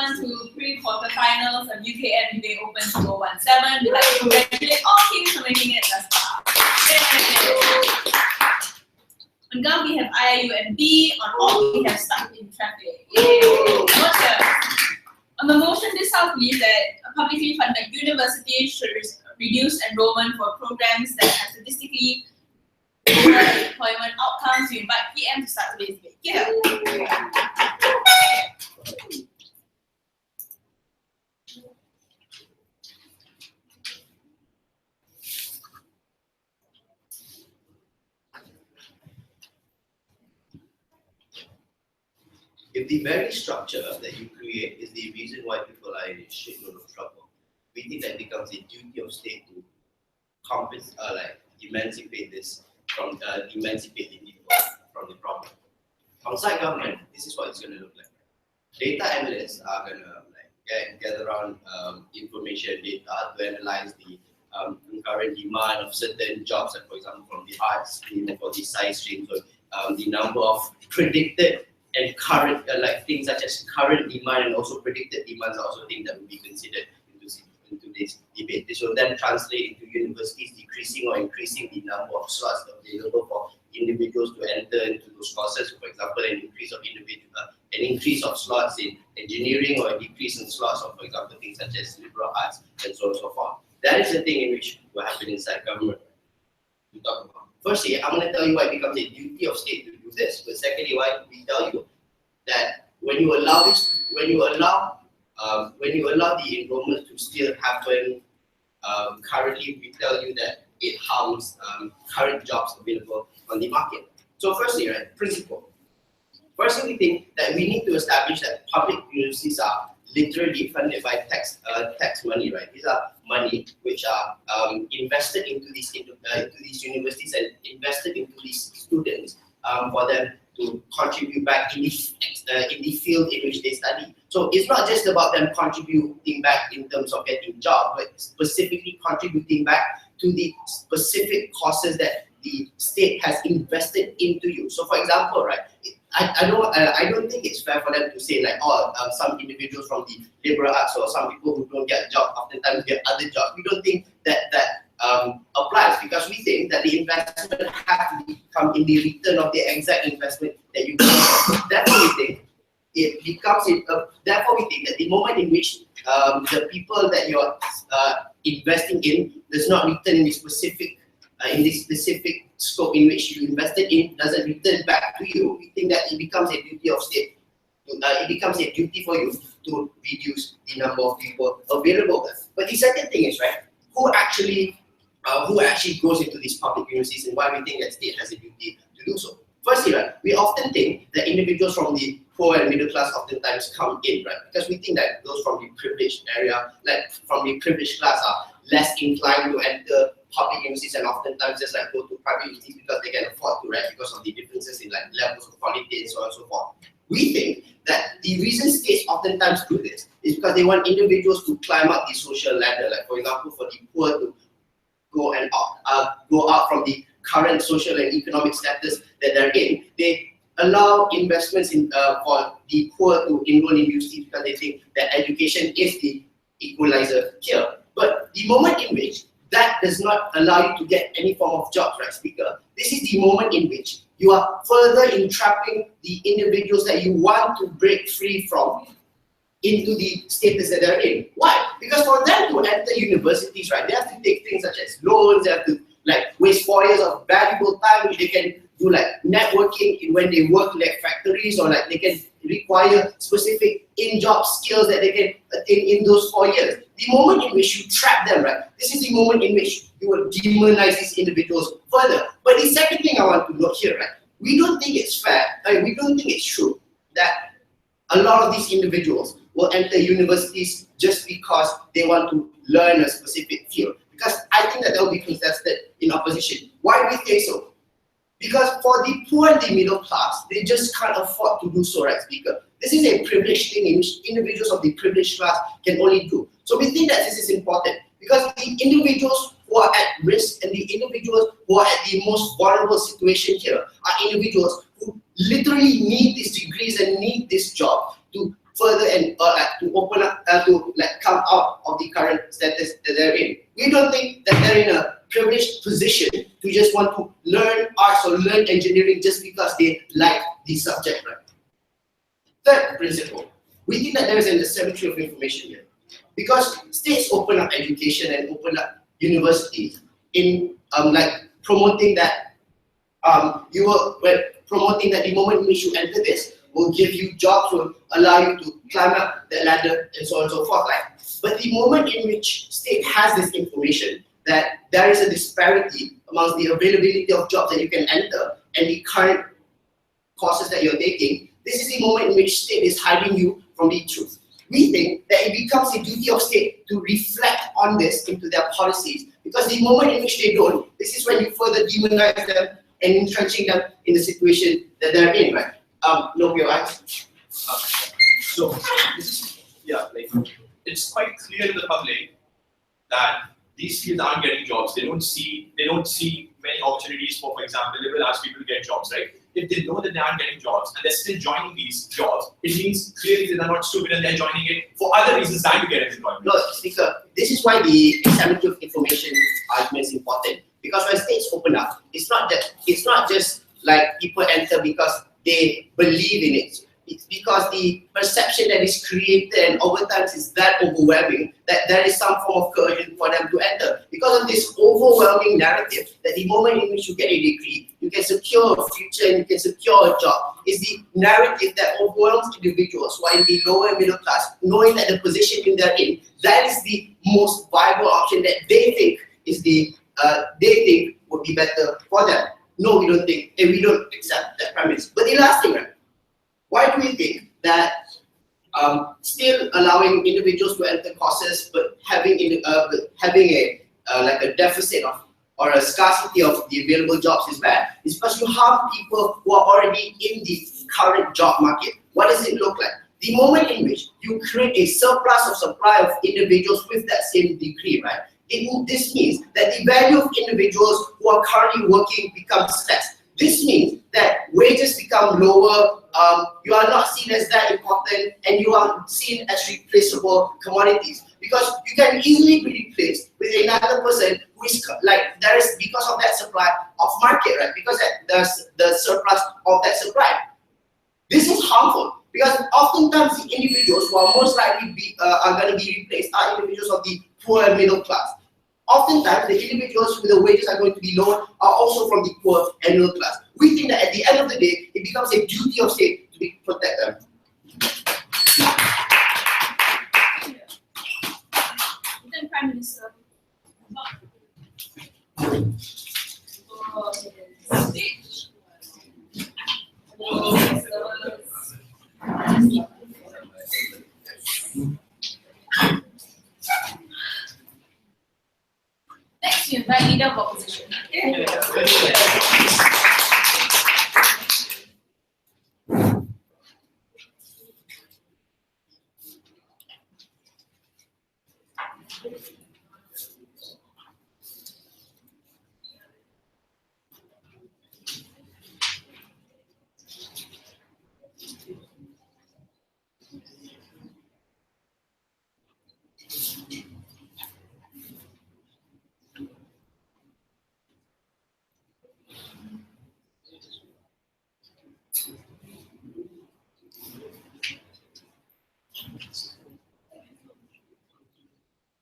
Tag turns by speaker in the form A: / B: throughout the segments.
A: on to pre-quarterfinals of UKM DO Open 2017. We'd like to congratulate all teams for making it thus far. On GUM, we have IIU and B. On all, we have stuck in traffic. Yay! Motion. On the motion, this House believes that a publicly funded university should reduce enrollment for programs that have statistically lower employment outcomes. We invite PM to start today's debate. Yeah.
B: If the very structure that you create is the reason why people are in a shitload of trouble, we think that becomes a duty of state to emancipate this from emancipate the people from the problem. Outside government, this is what it's going to look like. Data analysts are going to gather around information data to analyze the current demand of certain jobs, like for example from the arts stream or the science stream, so the number of predicted and current things such as current demand and also predicted demands are also things that will be considered in today's debate. This will then translate into universities decreasing or increasing the number of slots available for individuals to enter into those courses. For example, an increase of slots in engineering or a decrease in slots of, for example, things such as liberal arts and so on and so forth. That is the thing in which will happen inside government. We talk about. Firstly, I'm going to tell you why it becomes a duty of state to do this. But secondly, why we tell you that when you allow the enrollment to still happen, currently we tell you that it harms current jobs available on the market. So firstly, right, principle. Firstly, we think that we need to establish that public universities are literally funded by tax money, right? These are money which are invested into these universities and invested into these students for them to contribute back in the field in which they study. So it's not just about them contributing back in terms of getting jobs, but specifically contributing back to the specific courses that the state has invested into you. So for example, right, I don't think it's fair for them to say like, some individuals from the liberal arts or some people who don't get a job oftentimes get other jobs. We don't think that applies, because we think that the investment has to come in the return of the exact investment that you get. Therefore, we think it becomes therefore we think that the moment in which the people that you're investing in does not return in the specific scope in which you invested in, doesn't return back to you, we think that it becomes a duty of state. It becomes a duty for you to reduce the number of people available. But the second thing is, right, who actually goes into these public universities and why we think that state has a duty to do so. Firstly, right, we often think that individuals from the poor and middle class oftentimes come in, right, because we think that those from the privileged area, like from the privileged class, are less inclined to enter public universities and oftentimes just like go to private universities because they can afford to, right, because of the differences in like levels of quality and so on and so forth. We think that the reason states oftentimes do this is because they want individuals to climb up the social ladder, like for example for the poor to go out from the current social and economic status that they're in. They allow investments in for the poor to enroll in universities because they think that education is the equalizer here. But the moment in which that does not allow you to get any form of jobs, right, speaker, this is the moment in which you are further entrapping the individuals that you want to break free from into the status that they're in. Why? Because for them to enter universities, right, they have to take things such as loans, they have to like waste 4 years of valuable time which they can do like networking when they work like factories, or like they can require specific in-job skills that they can attain in those 4 years. The moment in which you trap them, right, this is the moment in which you will demonize these individuals further. But the second thing I want to note here, right, we don't think it's fair, we don't think it's true that a lot of these individuals will enter universities just because they want to learn a specific field. Because I think that will be contested in opposition. Why do we think so? Because for the poor and the middle class, they just can't afford to do so, right, speaker? This is a privileged thing in which individuals of the privileged class can only do. So we think that this is important because the individuals who are at risk and the individuals who are at the most vulnerable situation here are individuals who literally need these degrees and need this job to further and to open up to come out of the current status that they're in. We don't think that they're in a privileged position to just want to learn arts or learn engineering just because they like the subject, right? Third principle, we think that there is an asymmetry of information here. Because states open up education and open up universities in promoting that promoting that the moment in which you enter this will give you jobs, will allow you to climb up the ladder and so on and so forth. Right? But the moment in which state has this information that there is a disparity amongst the availability of jobs that you can enter and the current courses that you're taking, this is the moment in which state is hiding you from the truth. We think that it becomes a duty of state to reflect on this into their policies, because the moment in which they don't, this is when you further demonize them and entrenching them in the situation that they're in, right? No, your eyes.
C: So, it's quite clear to the public that these fields aren't getting jobs. They don't see many opportunities for example, they will ask people to get jobs, right? If they know that they aren't getting jobs and they're still joining these jobs, it means clearly that they're not stupid and they're joining it for other reasons than to get employment.
B: No, Speaker, this is why the asymmetry of information argument is important. Because when states open up, it's not just like people enter because they believe in it. It's because the perception that is created and over time is that overwhelming that there is some form of coercion for them to enter. Because of this overwhelming narrative that the moment in which you get a degree, you can secure a future and you can secure a job, is the narrative that overwhelms individuals who are in the lower middle class, knowing that the position they're in, that is the most viable option that they think is they think would be better for them. No, we don't think, and we don't accept that premise. But the last thing, right? Why do we think that still allowing individuals to enter courses but having a deficit of or a scarcity of the available jobs is bad? It's because you have people who are already in the current job market. What does it look like? The moment in which you create a surplus of supply of individuals with that same degree, right? This means that the value of individuals who are currently working becomes less. This means that wages become lower, you are not seen as that important, and you are seen as replaceable commodities. Because you can easily be replaced with another person who is because of that supply of market, right? Because there's the surplus of that supply. This is harmful because oftentimes the individuals who are most likely are going to be replaced are individuals of the poor and middle class. Oftentimes, the individuals with the wages are going to be lower are also from the poor and middle class. We think that at the end of the day, it becomes a duty of state to protect them.
A: Then Prime Minister. Next, you invite Leader of Opposition.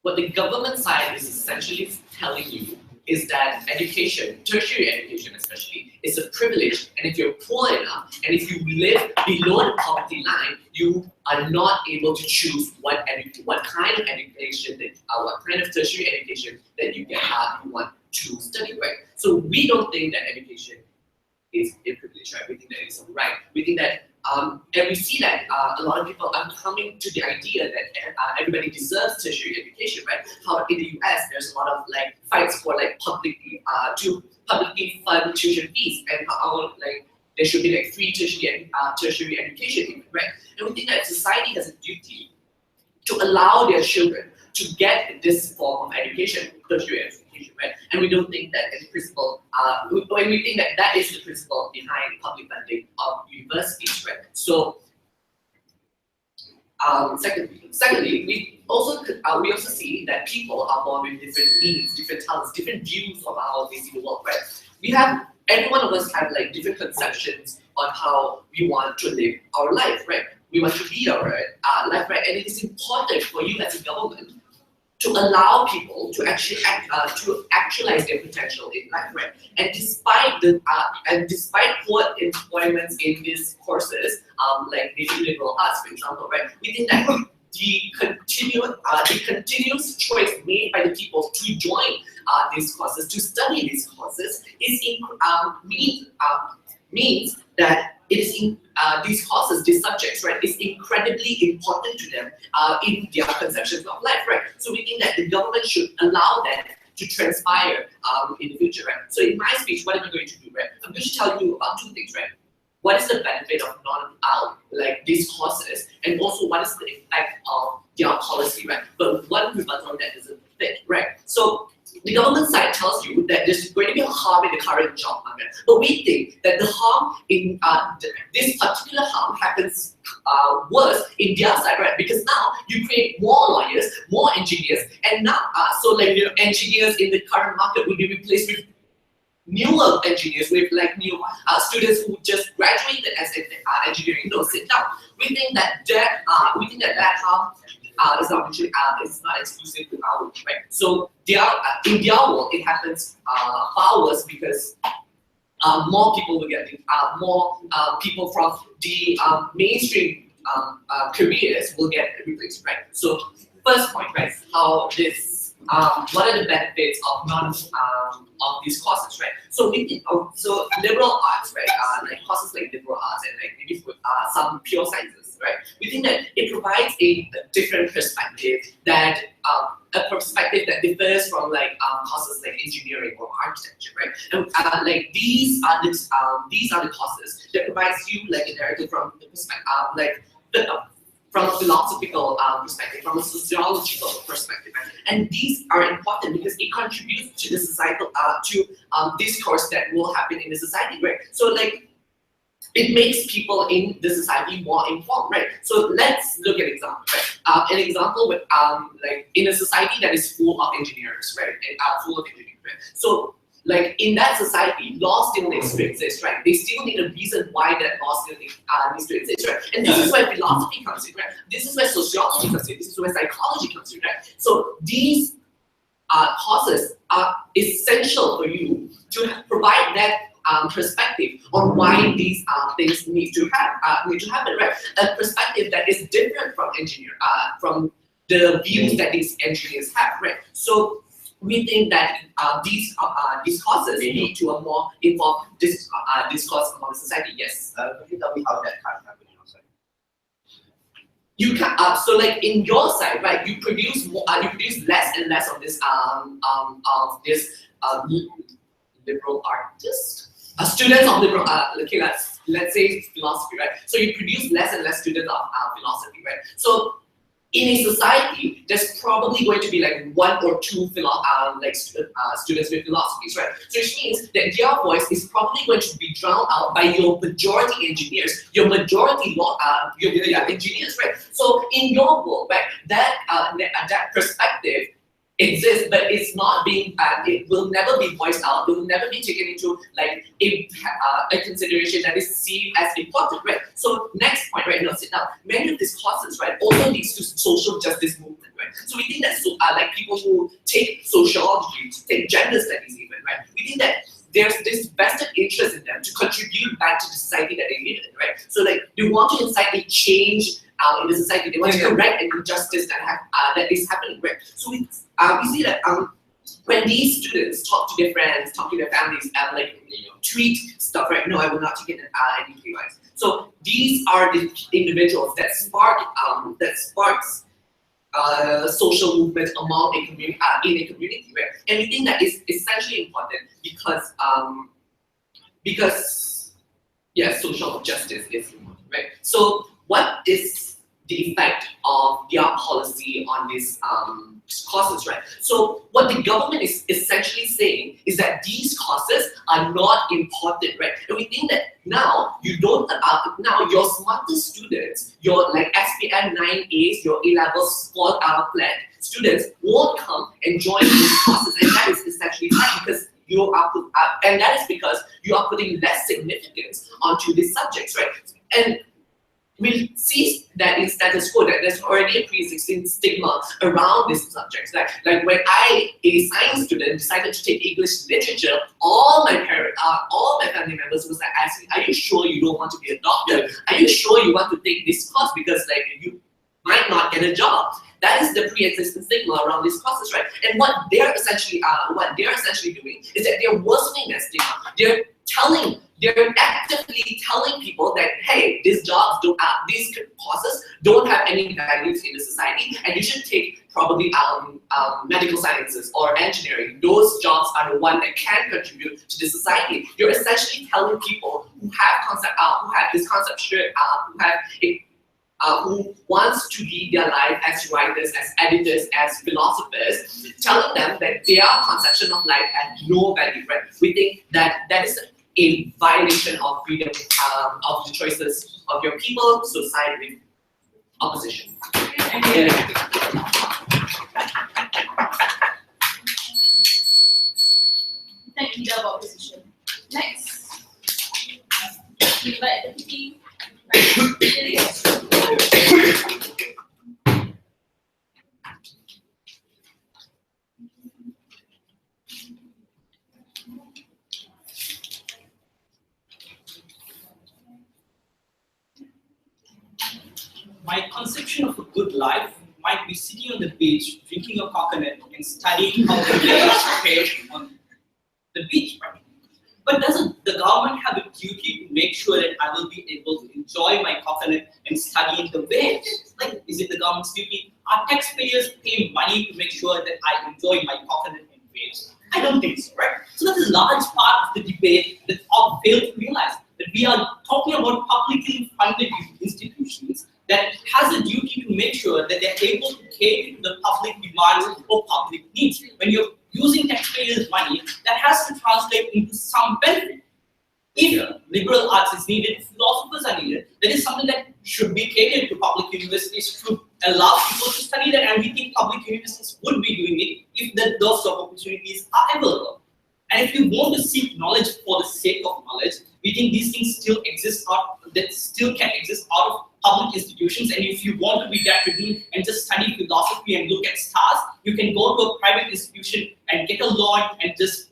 D: What the government side is essentially telling you is that education, tertiary education especially, is a privilege, and if you're poor enough, and if you live below the poverty line, you are not able to choose what kind of education, what kind of tertiary education that you want to study, right? So we don't think that education is a privilege, right? We think that it's a right. We think that, and we see that a lot of people are coming to the idea that everybody deserves tertiary education, right? How in the US there's a lot of fights for publicly fund tuition fees, and how there should be free tertiary education, right? And we think that society has a duty to allow their children to get this form of education, tertiary education, right? And we don't think that as a principle, we think that that is the principle behind public funding of universities, right? So Secondly, we also see that people are born with different needs, different talents, different views of how they see the world, right? Every one of us have like different conceptions on how we want to live our life, right? We want to lead our life, right? And it is important for you as a government to allow people to actually actualize their potential in life, right? And despite poor employments in these courses, like maybe liberal arts, for example, right? We think that the continuous choice made by the people to join these courses, to study these courses, means that it is these courses, these subjects, right, is incredibly important to them in their conceptions of life, right? So we think that the government should allow that to transpire in the future, right? So in my speech, what am I going to do, right? I'm going to tell you about two things, right? What is the benefit of like these courses, and also what is the effect of their policy, right? But one rebuttal on that is a bit, right? So the government side tells you that there's going to be a harm in the current job market, but we think that the harm in this particular harm happens worse in their side, right? Because now you create more lawyers, more engineers, and now engineers in the current market will be replaced with newer engineers, with like new students who just graduated as engineering. No, sit down. We think that harm is not actually it's not exclusive to our world, right? So in their world, it happens far worse because more people will get more people from the mainstream careers will get replaced, right? So first point, right? How this what are the benefits of these courses, right? So we think so liberal arts, right? Like courses like liberal arts and like maybe some pure sciences, right? We think that it provides a different perspective that a perspective that differs from like courses like engineering or architecture, right? And like these are the courses that provides you like a narrative from the perspective, from a philosophical perspective, from a sociological perspective, right? And these are important because it contributes to the societal discourse that will happen in the society, right? So like it makes people in the society more informed, right? So let's look at an example, right? An example with like in a society that is full of engineers, right? And full of engineers, right? So like in that society, law still needs to exist, right? They still need a reason why that law still needs to exist, right? And this is where philosophy comes in, right? This is where sociology comes in. This is where psychology comes in, right? So these courses are essential for you to provide that perspective on why these things need to happen, right? A perspective that is different from the views that these engineers have, right? So we think that these courses lead to a more informed discourse among society. Yes.
B: Could you tell me how that can happen in your side?
D: You can so like in your side, right? You produce more. You produce less and less of this liberal artists, students of liberal. Okay, let's say philosophy, right? So you produce less and less students of philosophy, right? So in a society, there's probably going to be like one or two students with philosophies, right? So which means that their voice is probably going to be drowned out by your majority engineers, your majority engineers, right? So in your world, right, that perspective exists, but it's not being. It will never be voiced out. It will never be taken into like a consideration that is seen as important, right? So next point, right? Now sit down. Many of these courses, right, also leads to social justice movement, right? So we think that like people who take sociology, take gender studies, even, right? We think that there's this vested interest in them to contribute back to the society that they live in, right? So like they want to incite a change in the society. They want to correct an injustice that is happening, right? So we see that when these students talk to their friends, talk to their families, and like tweet stuff, right? No, I will not take it any wise. So these are the individuals that sparks social movement among a community in a community, right? And we think that is essentially important because yeah, social justice is important, right? So what is the effect of their policy on these courses, right? So what the government is essentially saying is that these courses are not important, right? And we think that now you don't now your smartest students, your like SPN 9As, your A-levels score flat students won't come and join these courses, and that is essentially right because you are and that is because you are putting less significance onto these subjects, right? And we'll see that in status quo that there's already a pre-existing stigma around these subjects. Like when I, a science student, decided to take English literature, all my family members was like asking, "Are you sure you don't want to be a doctor? Are you sure you want to take this course because like you might not get a job?" That is the pre-existing stigma around these courses, right? And what they're essentially doing is that they're worsening that stigma. They're actively telling people that, hey, these courses don't have any values in the society, and you should take probably medical sciences or engineering. Those jobs are the ones that can contribute to the society. You're essentially telling people who have this concept, who wants to lead their life as writers, as editors, as philosophers, telling them that their conception of life has no value, right? We think that that is a violation of freedom of the choices of your people, society, opposition.
A: Thank you, of opposition. Next, we invite the PT.
E: My conception of a good life might be sitting on the beach, drinking a coconut, and studying how the waves crash on the beach. But doesn't the government have a duty to make sure that I will be able to enjoy my coconut and study the waves? Like, is it the government's duty? Our taxpayers pay money to make sure that I enjoy my coconut and waves? I don't think so, right? So that's a large part of the debate that all fail to realize that we are talking about publicly funded institutions that has a duty to make sure that they're able to cater to the public demands or public needs. When you're using taxpayers' money, that has to translate into some benefit. If liberal arts is needed, philosophers are needed, that is something that should be catered to public universities to allow people to study that, and we think public universities would be doing it if those sort of opportunities are available. And if you want to seek knowledge for the sake of knowledge, we think these things still exist that still can exist out of public institutions. And if you want to be that redeemed and just study philosophy and look at stars, you can go to a private institution and get a loan and just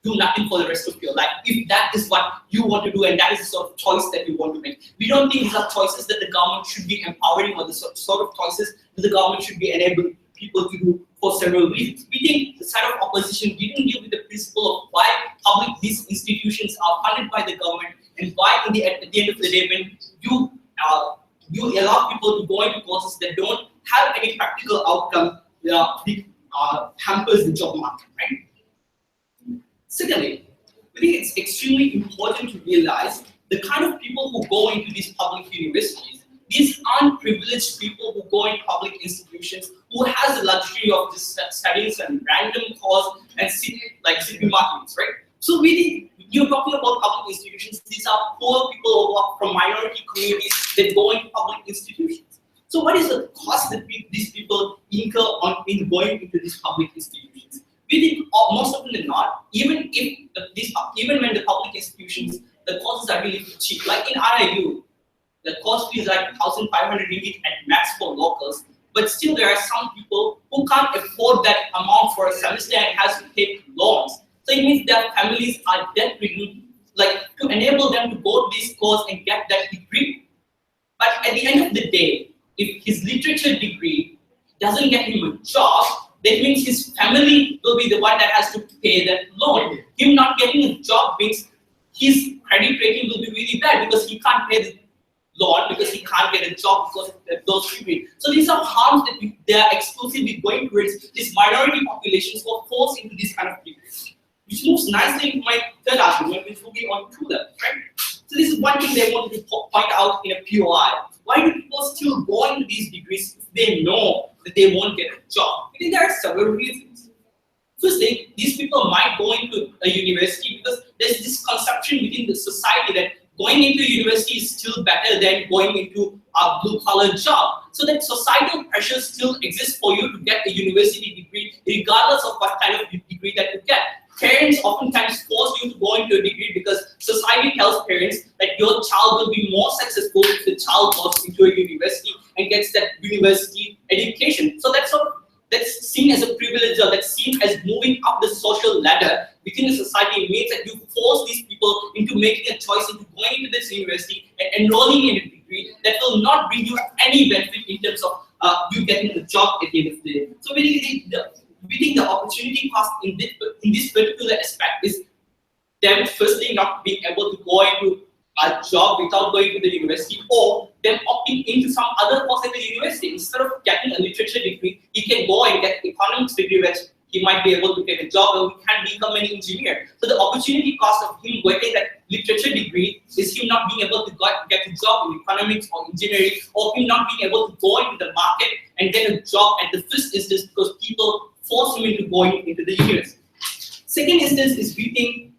E: do nothing for the rest of your life, if that is what you want to do and that is the sort of choice that you want to make. We don't think these are choices that the government should be empowering, or the sort of choices that the government should be enabling people to do for several reasons. We think the side of opposition didn't deal with the principle of why these institutions are funded by the government, and why at the end of the day, when you allow people to go into courses that don't have any practical outcome, it hampers the job market, right? Secondly, I think it's extremely important to realize the kind of people who go into these public universities. These aren't privileged people who go in public institutions who has the luxury of just studying some random course and city markets, right? So really, you're talking about public institutions. These are poor people who are from minority communities that go into public institutions. So what is the cost that these people incur in going into these public institutions? We think most often than not, even when the public institutions, the courses are really cheap. Like in RIU, the cost is like 1,500 ringgit at max for locals, but still there are some people who can't afford that amount for a semester and has to take loans. So it means their families are debt-ridden, like to enable them to go to this course and get that degree. But at the end of the day, if his literature degree doesn't get him a job, that means his family will be the one that has to pay that loan. Him not getting a job means his credit rating will be really bad because he can't pay the loan, because he can't get a job because of those degree. So these are harms that they are exclusively going towards these minority populations who are forced into this kind of degrees. Which moves nicely into my third argument, which will be on true left, right? So So this is one thing they wanted to point out in a POI. Why do people still go into these degrees if they know that they won't get a job? I think there are several reasons. Firstly, these people might go into a university because there's this conception within the society that going into university is still better than going into a blue-collar job. So that societal pressure still exists for you to get a university degree, regardless of what kind of degree that you get. Parents oftentimes force you to go into a degree because society tells parents that your child will be more successful if the child goes into a university and gets that university education. So that's seen as a privilege, or that's seen as moving up the social ladder within the society. It means that you force these people into making a choice into going into this university and enrolling in a degree that will not bring you any benefit in terms of you getting a job at the end of the day. So we think the opportunity cost in this particular aspect is them firstly not being able to go into a job without going to the university, or them opting into some other course at the university. Instead of getting a literature degree, he can go and get economics degree, where he might be able to get a job, or he can become an engineer. So the opportunity cost of him getting that literature degree is him not being able to get a job in economics or engineering, or him not being able to go into the market and get a job at the first instance because people force him into going into the university. Second instance is we think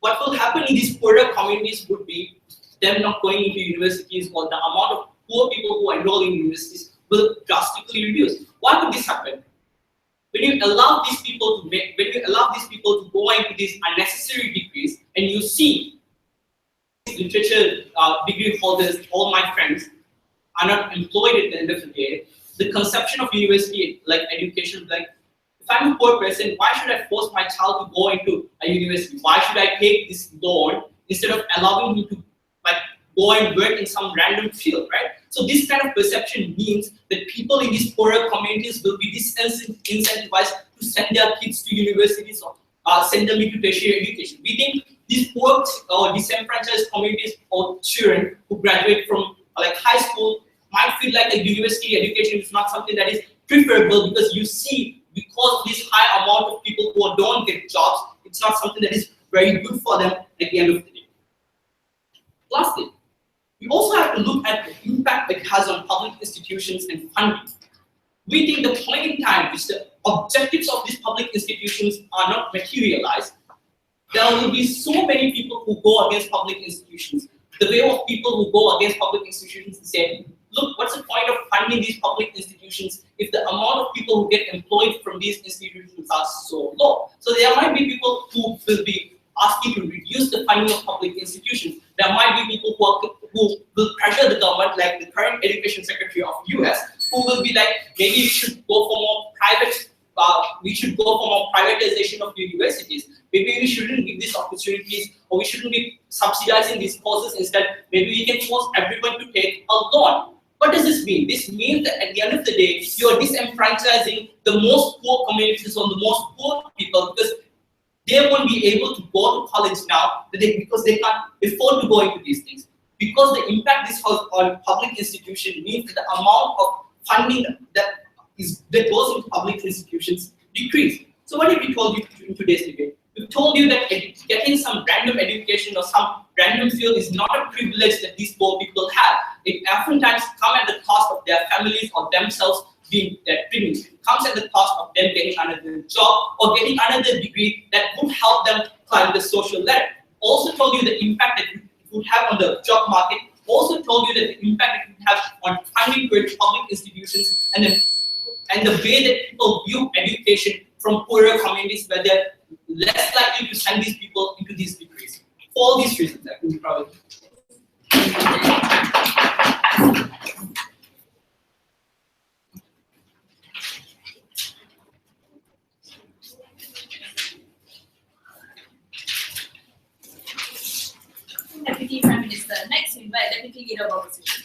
E: what will happen in these poorer communities would be them not going into universities, or the amount of poor people who enroll in universities will drastically reduce. Why would this happen? When you allow these people to go into these unnecessary degrees, and you see literature degree holders, all my friends, are not employed at the end of the day, the conception of university like education, like, if I'm a poor person, why should I force my child to go into a university? Why should I take this loan instead of allowing him to go and work in some random field, right? So this kind of perception means that people in these poorer communities will be disincentivized to send their kids to universities or send them into tertiary education. We think these poor or disenfranchised communities or children who graduate from high school might feel like a university education is not something that is preferable, because you see, because of this high amount of people who don't get jobs, it's not something that is very good for them at the end of the day. Lastly, we also have to look at the impact it has on public institutions and funding. We think the point in time which the objectives of these public institutions are not materialized, there will be so many people who go against public institutions. The way of people who go against public institutions and say, look, what's the point of funding these public institutions if the amount of people who get employed from these institutions are so low? So there might be people who will be asking to reduce the funding of public institutions. There might be people who will pressure the government, like the current Education Secretary of US, who will be like, maybe we should go for more privatization of universities. Maybe we shouldn't give these opportunities, or we shouldn't be subsidizing these courses. Instead, maybe we can force everyone to take a loan. What does this mean? This means that at the end of the day, you are disenfranchising the most poor communities or the most poor people, because they won't be able to go to college now because they can't afford to go into these things. Because the impact this has on public institutions means that the amount of funding that goes into public institutions decrease. So what have we told you in today's debate? We've told you that getting some random education or some random field is not a privilege that these poor people have. It oftentimes comes at the cost of their families or themselves being privileged. It comes at the cost of them getting another job or getting another degree that would help them climb the social ladder. Also told you the impact that it would have on the job market. Also told you that the impact it would have on funding towards public institutions, and the way that people view education from poorer communities, where they're less likely to send these people into these degrees. For all these reasons, I think probably.
A: Deputy Prime Minister. Next, we invite Deputy Leader of Opposition.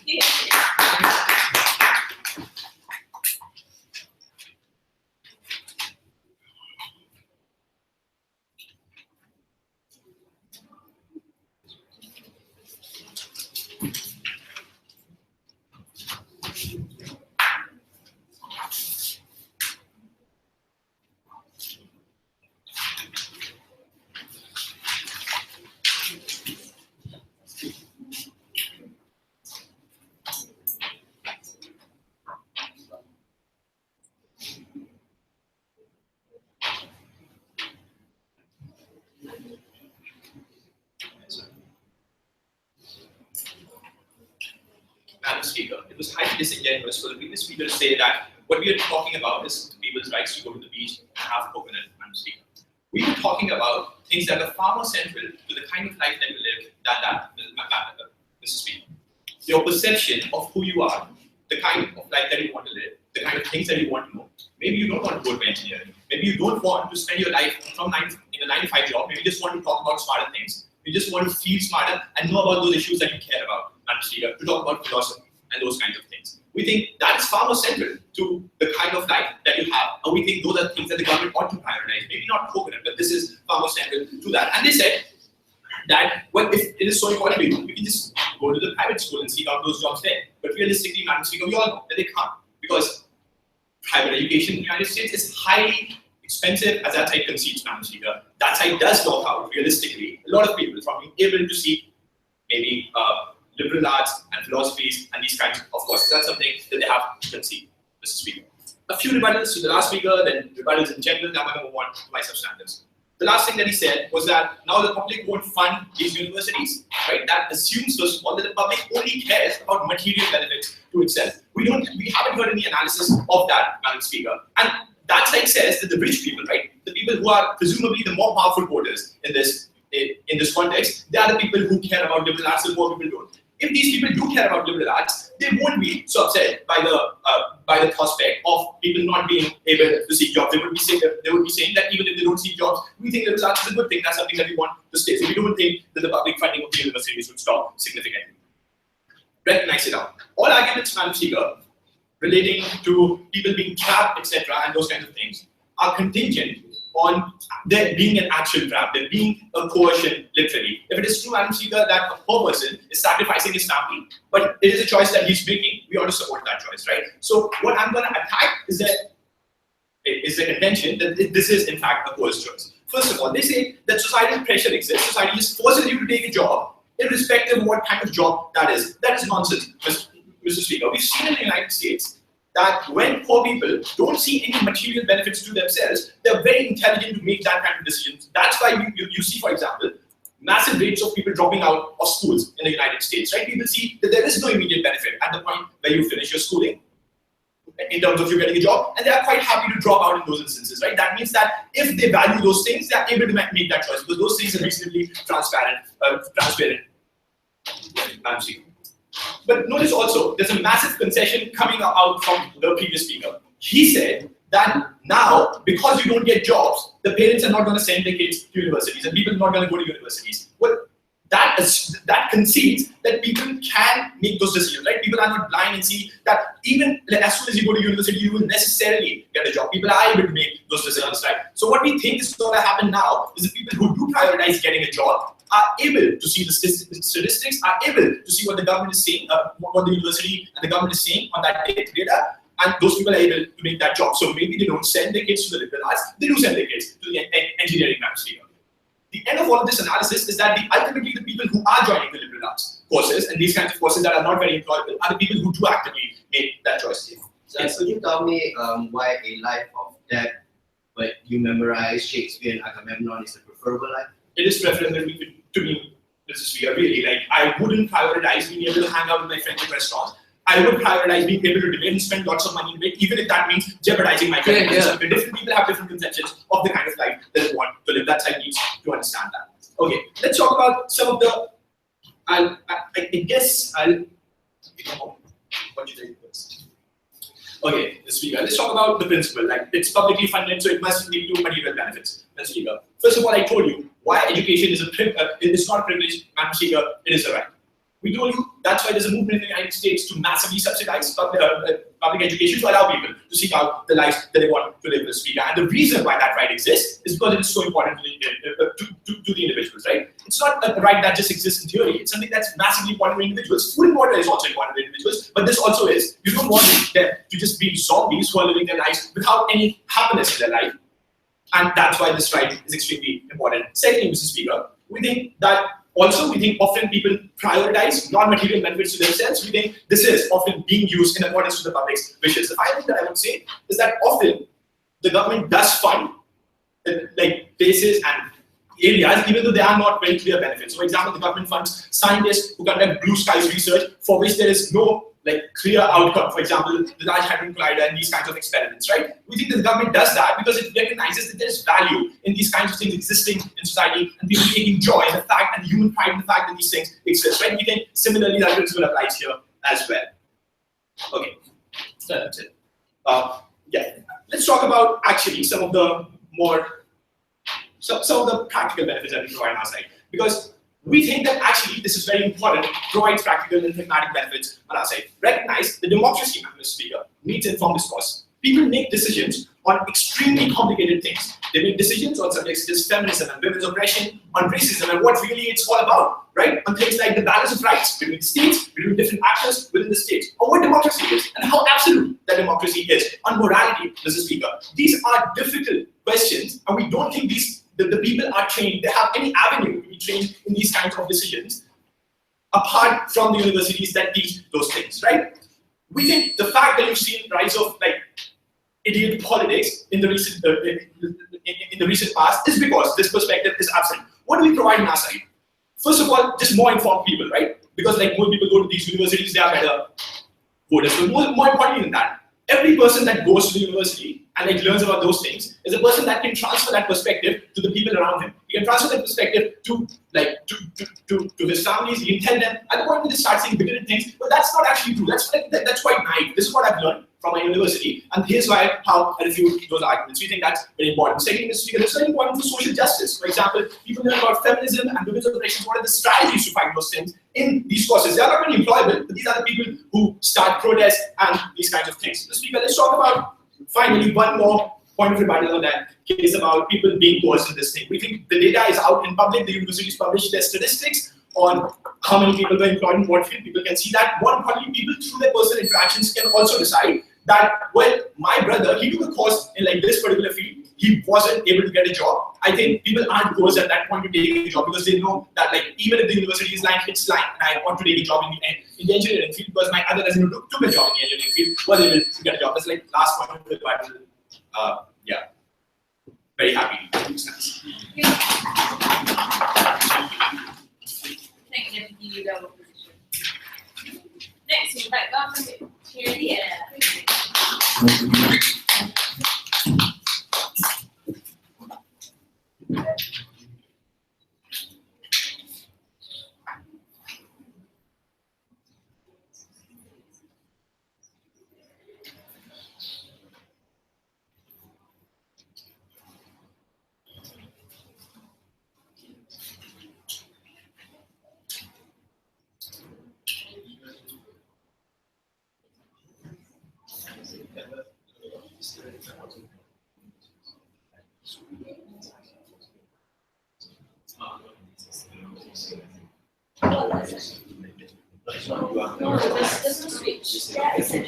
C: Speaker, it was highly disingenuous for the previous speaker to say that what we are talking about is people's rights to go to the beach and have coconut, Madam Speaker. We were talking about things that are far more central to the kind of life that we live than that, Mr. Speaker. Your perception of who you are, the kind of life that you want to live, the kind of things that you want to know. Maybe you don't want to go to engineering. Maybe you don't want to spend your life in a 9-to-5 job. Maybe you just want to talk about smarter things. You just want to feel smarter and know about those issues that you care about, Madam Speaker, to talk about philosophy and those kinds of things. We think that is far more central to the kind of life that you have, and we think those are things that the government ought to prioritize. Maybe not coconut, but this is far more central to that. And they said that, well, if it is so important to you, we can just go to the private school and seek out those jobs there. But realistically, Madam Speaker, we all know that they can't, because private education in the United States is highly expensive, as that side concedes, Madam Speaker. That side does knock out, realistically, a lot of people from being able to seek maybe liberal arts and philosophies and these kinds of courses. That's something that they have to concede, Mr. Speaker. A few rebuttals to the last speaker, then rebuttals in general. Now I'm going to move on to my substantives. The last thing that he said was that now the public won't fund these universities, right? That assumes, first of all, that the public only cares about material benefits to itself. We haven't heard any analysis of that, Madam Speaker. And that side says that the rich people, right, the people who are presumably the more powerful voters in this context, they are the people who care about liberal arts, and more people don't. If these people do care about liberal arts, they won't be so upset by the prospect of people not being able to seek jobs. They would be saying that even if they don't seek jobs, we think liberal arts is a good thing. That's something that we want to stay. So we don't think that the public funding of the universities would stop significantly. Recognize it out. All arguments, Madam Speaker, relating to people being trapped, etc., and those kinds of things, are contingent on there being an actual trap, there being a coercion, literally. If it is true, Madam Speaker, that a poor person is sacrificing his family, but it is a choice that he's making, we ought to support that choice, right? So what I'm going to attack is the contention that this is, in fact, a coerced choice. First of all, they say that societal pressure exists. Society just forces you to take a job, irrespective of what kind of job that is. That is nonsense, Mr. Speaker. We've seen in the United States that when poor people don't see any material benefits to themselves, they're very intelligent to make that kind of decisions. That's why you see, for example, massive rates of people dropping out of schools in the United States, right? People see that there is no immediate benefit at the point where you finish your schooling in terms of you getting a job, and they are quite happy to drop out in those instances, right? That means that if they value those things, they are able to make that choice, because those things are reasonably transparent. But notice also, there's a massive concession coming out from the previous speaker. He said that now, because you don't get jobs, the parents are not going to send their kids to universities, and people are not going to go to universities. Well, that concedes that people can make those decisions, right? People are not blind and see that even as soon as you go to university, you will necessarily get a job. People are able to make those decisions, right? So what we think is going to happen now is the people who do prioritize getting a job are able to see the statistics, are able to see what the government is saying, what the university and the government is saying on that data, and those people are able to make that job. So maybe they don't send their kids to the liberal arts, they do send their kids to the engineering mathematics. The end of all of this analysis is that ultimately the people who are joining the liberal arts courses and these kinds of courses that are not very employable are the people who do actively make that choice.
B: So could you tell me why a life of debt, but you memorize Shakespeare and Agamemnon is a preferable life? It is preferable to me, Mr. Speaker, really. Like, I wouldn't prioritize being able to hang out with my friends at restaurants. I would prioritize being able to debate and spend lots of money in it, even if that means jeopardizing my career. Different people have different conceptions of the kind of life that they want to live. That side needs to understand that. Okay, let's talk about some of the. I guess I'll. What should I do first? Okay, the speaker. Let's talk about the principle. Like, it's publicly funded, so it must lead to material benefits. The speaker. First of all, I told you why education is it's not a privilege, Madam Speaker. It is a right. We told you that's why there's a movement in the United States to massively subsidize public education to allow people to seek out the lives that they want to live, Mr. Speaker. And the reason why that right exists is because it is so important to the individuals, right? It's not a right that just exists in theory. It's something that's massively important to individuals. Food and water is also important to individuals, but this also is. You don't want them to just be zombies who are living their lives without any happiness in their life. And that's why this right is extremely important. Secondly, Mr. Speaker, we think often people prioritize non-material benefits to themselves. We think this is often being used in accordance to the public's wishes. The final thing that I would say is that often the government does fund places and areas, even though they are not very clear benefits. For example, the government funds scientists who conduct blue skies research for which there is no
C: like clear outcome. For example, the Large Hadron Collider and these kinds of experiments, right? We think the government does that because it recognizes that there's value in these kinds of things existing in society and people taking joy in the fact and human pride in the fact that these things exist, right? We think similarly that principle applies here as well. Okay, so that's it. Yeah, let's talk about actually some of the practical benefits that we provide on our side, because we think that actually this is very important, provides practical and pragmatic benefits on our side. Recognize the democracy, Mr. Speaker, needs informed discourse. People make decisions on extremely complicated things. They make decisions on subjects such as feminism and women's oppression, on racism and what really it's all about, right? On things like the balance of rights between states, between different actors within the states, on what democracy is and how absolute that democracy is, on morality, Mr. Speaker. These are difficult questions, and we don't think the people are trained, they have any avenue to be trained in these kinds of decisions apart from the universities that teach those things, right? We think the fact that you've seen rise of like idiot politics in the recent in the recent past is because this perspective is absent. What do we provide on our side? First of all, just more informed people, right? Because like more people go to these universities, they are better voters. But more importantly than that, every person that goes to the university and like learns about those things is a person that can transfer that perspective to the people around him. He can transfer that perspective to his families. He can tell them at the point when they start saying bigoted things, but that's not actually true. That's quite naive. This is what I've learned from my university, and here's how I refute those arguments. We think that's very important. Second, Mr. Speaker, it's very important for social justice. For example, people learn about feminism and women's oppression. What are the strategies to fight those things in these courses? They are not really employable, but these are the people who start protests and these kinds of things. Mr. Speaker, let's talk about finally one more point of rebuttal on that case about people being coerced in this thing. We think the data is out in public. The universities publish their statistics on how many people were employed in what field. People can see that. More importantly, people through their personal interactions can also decide that, well, my brother, he took a course in like this particular field, he wasn't able to get a job. I think people aren't coerced at that point to take a job because they know that like even if the university is lying, it's lying, and I want to take a job in the end in the engineering field because my other cousin who took a job in the engineering field was able to get a job. That's like last point of the Bible. Yeah, very happy to do sense.
A: Thank you, Deputy Position. Next, we invite Governor Charity There's no switch. Yeah, it's a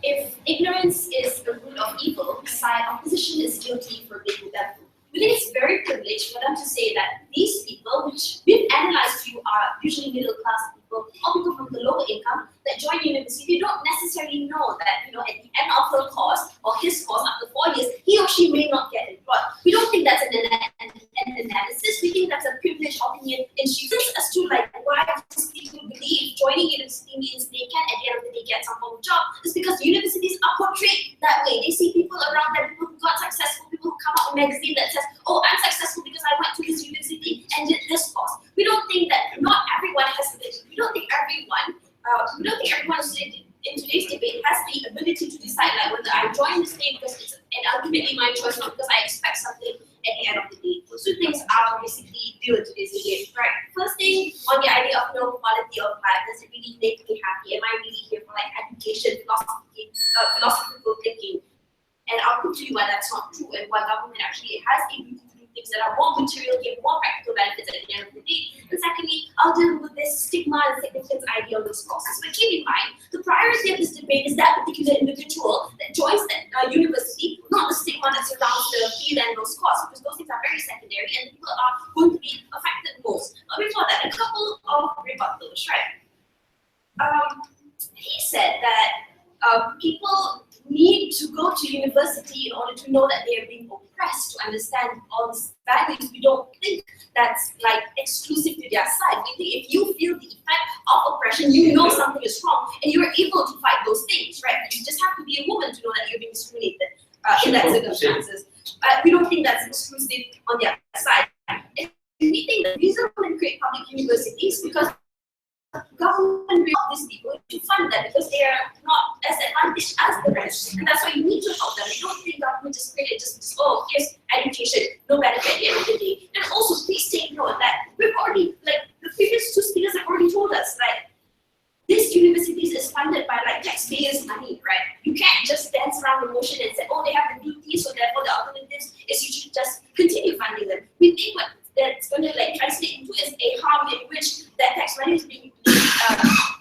A: If ignorance is the root of evil, opposition is guilty for making them. We think it's very privileged for them to say that these people, which we've analyzed to are usually middle class people, or people from the lower income that join university, they don't necessarily know that, at the end of her course or his course after 4 years, he or she may not get employed. We don't think that's an analysis. We think that's a privileged opinion, and she thinks as to like why people believe joining university means they can at the end of the day get some form of job. It's because universities are portrayed that way. They see people around them, people who got successful, people who come out with a magazine that says, oh, I'm successful because I went to this university and did this course. We don't think that not everyone has this. We don't think everyone in today's debate has the ability to decide like whether I join this thing because it's ultimately my choice, not because I expect something at the end of the day. Two things are basically due to today's debate. Right. First thing on the idea of quality of life, does it really make me happy? Am I really here for like education, philosophical thinking? And I'll prove to you why that's not true and why government actually has a ability to do things that are more material, give more practical benefits at the end of the day. And secondly, I'll deal with this stigma and significance idea of those courses. But keep in mind, the priority of this debate is that particular individual that joins that university, not the stigma that surrounds the field and those courses, because those things are very secondary and people are going to be affected most. But before that, a couple of rebuttals, right? He said that
F: people need to go to university in order to know that they are being oppressed, to understand all these values. We don't think that's like exclusive to their side. We think if you feel the effect of oppression, you know something is wrong, and you are able to fight those things, right? You just have to be a woman to know that you're being discriminated in that circumstances. We don't think that's exclusive on their side. And we think the reason women create public universities because government will these people to fund them because they are not as advantaged as the rest, and that's why you need to help them. You don't think government just created just oh, here's education, no benefit at the end of the day. And also, please take note that we've already, like the previous two speakers have already told us, like this universities is funded by like taxpayers' money, right? You can't just dance around the motion and say, oh, they have the duties, so therefore the alternatives is you should just continue funding them. We think what that's going to like translate into is a harm in which that tax money is being